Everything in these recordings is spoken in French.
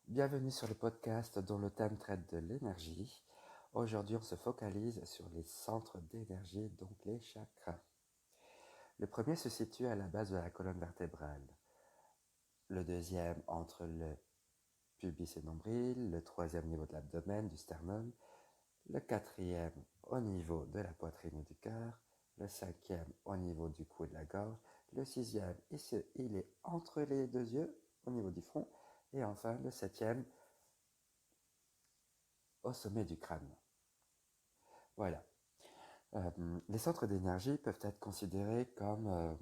Bienvenue sur le podcast dont le thème traite de l'énergie. Aujourd'hui, on se focalise sur les centres d'énergie, donc les chakras. Le premier se situe à la base de la colonne vertébrale. Le deuxième entre le pubis et nombril. Le troisième au niveau de l'abdomen, du sternum. Le quatrième au niveau de la poitrine et du cœur. Le cinquième au niveau du cou et de la gorge. Le sixième, il est entre les deux yeux, au niveau du front. Et enfin, le septième, au sommet du crâne. Voilà. Les centres d'énergie peuvent être considérés comme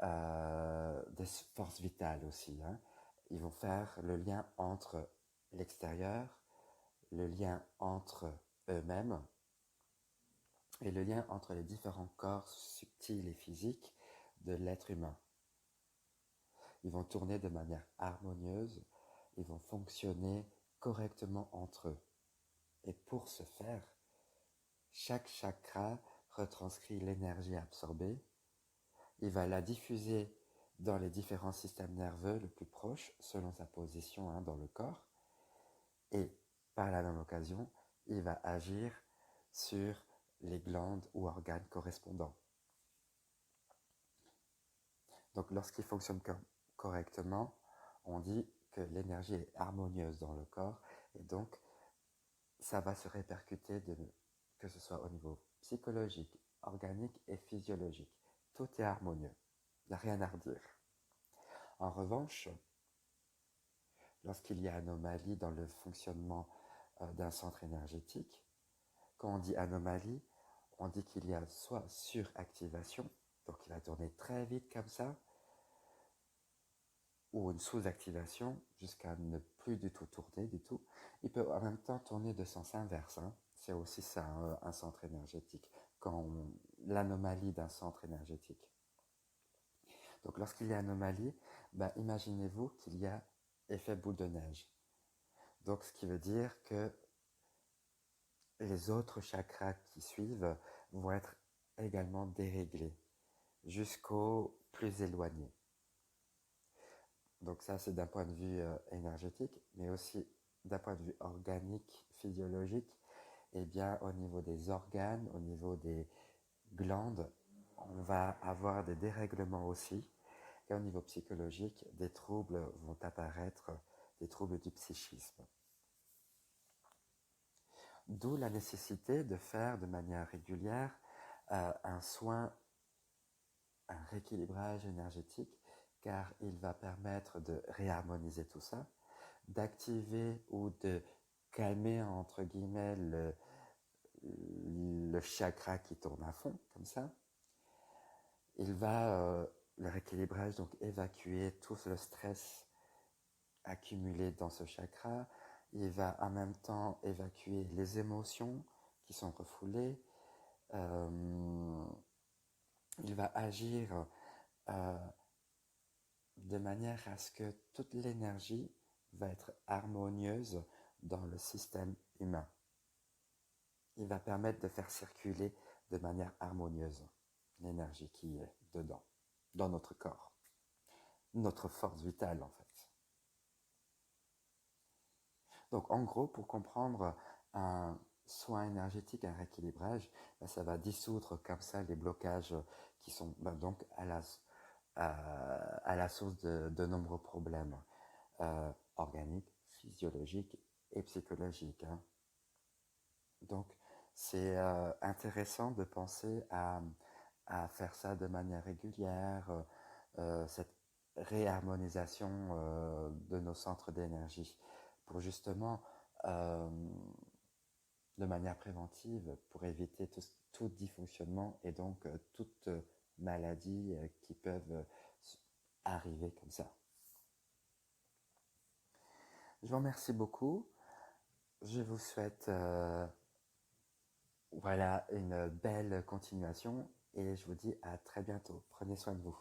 des forces vitales aussi. Ils vont faire le lien entre l'extérieur, le lien entre eux-mêmes et le lien entre les différents corps subtils et physiques de l'être humain. Ils vont tourner de manière harmonieuse, ils vont fonctionner correctement entre eux. Et pour ce faire, chaque chakra retranscrit l'énergie absorbée. Il va la diffuser dans les différents systèmes nerveux le plus proches, selon sa position dans le corps. Et par la même occasion, il va agir sur les glandes ou organes correspondants. Donc lorsqu'il fonctionne correctement, on dit que l'énergie est harmonieuse dans le corps et donc ça va se répercuter que ce soit au niveau psychologique, organique et physiologique. Tout est harmonieux, il n'y a rien à redire. En revanche, lorsqu'il y a anomalie dans le fonctionnement d'un centre énergétique, quand on dit anomalie, on dit qu'il y a soit suractivation, donc il va tourner très vite comme ça, ou une sous-activation jusqu'à ne plus du tout tourner du tout. Il peut en même temps tourner de sens inverse. C'est aussi ça, un centre énergétique, l'anomalie d'un centre énergétique. Donc lorsqu'il y a anomalie, imaginez-vous qu'il y a effet boule de neige. Donc ce qui veut dire que les autres chakras qui suivent vont être également déréglés jusqu'au plus éloigné. Donc ça, c'est d'un point de vue énergétique, mais aussi d'un point de vue organique, physiologique. Et bien, au niveau des organes, au niveau des glandes, on va avoir des dérèglements aussi. Et au niveau psychologique, des troubles vont apparaître, des troubles du psychisme. D'où la nécessité de faire de manière régulière un soin, un rééquilibrage énergétique, car il va permettre de réharmoniser tout ça, d'activer ou de calmer, entre guillemets, le chakra qui tourne à fond, comme ça. Il va, le rééquilibrage, donc évacuer tout le stress accumulé dans ce chakra. Il va en même temps évacuer les émotions qui sont refoulées. Il va agir de manière à ce que toute l'énergie va être harmonieuse dans le système humain. Il va permettre de faire circuler de manière harmonieuse l'énergie qui est dedans, dans notre corps, notre force vitale en fait. Donc en gros, pour comprendre un soin énergétique, un rééquilibrage, ça va dissoudre comme ça les blocages qui sont donc à la source de nombreux problèmes organiques, physiologiques et psychologiques. Donc c'est intéressant de penser à faire ça de manière régulière, cette réharmonisation de nos centres d'énergie, pour justement, de manière préventive, pour éviter tout dysfonctionnement et donc toute maladie qui peuvent arriver comme ça. Je vous remercie beaucoup. Je vous souhaite une belle continuation et je vous dis à très bientôt. Prenez soin de vous.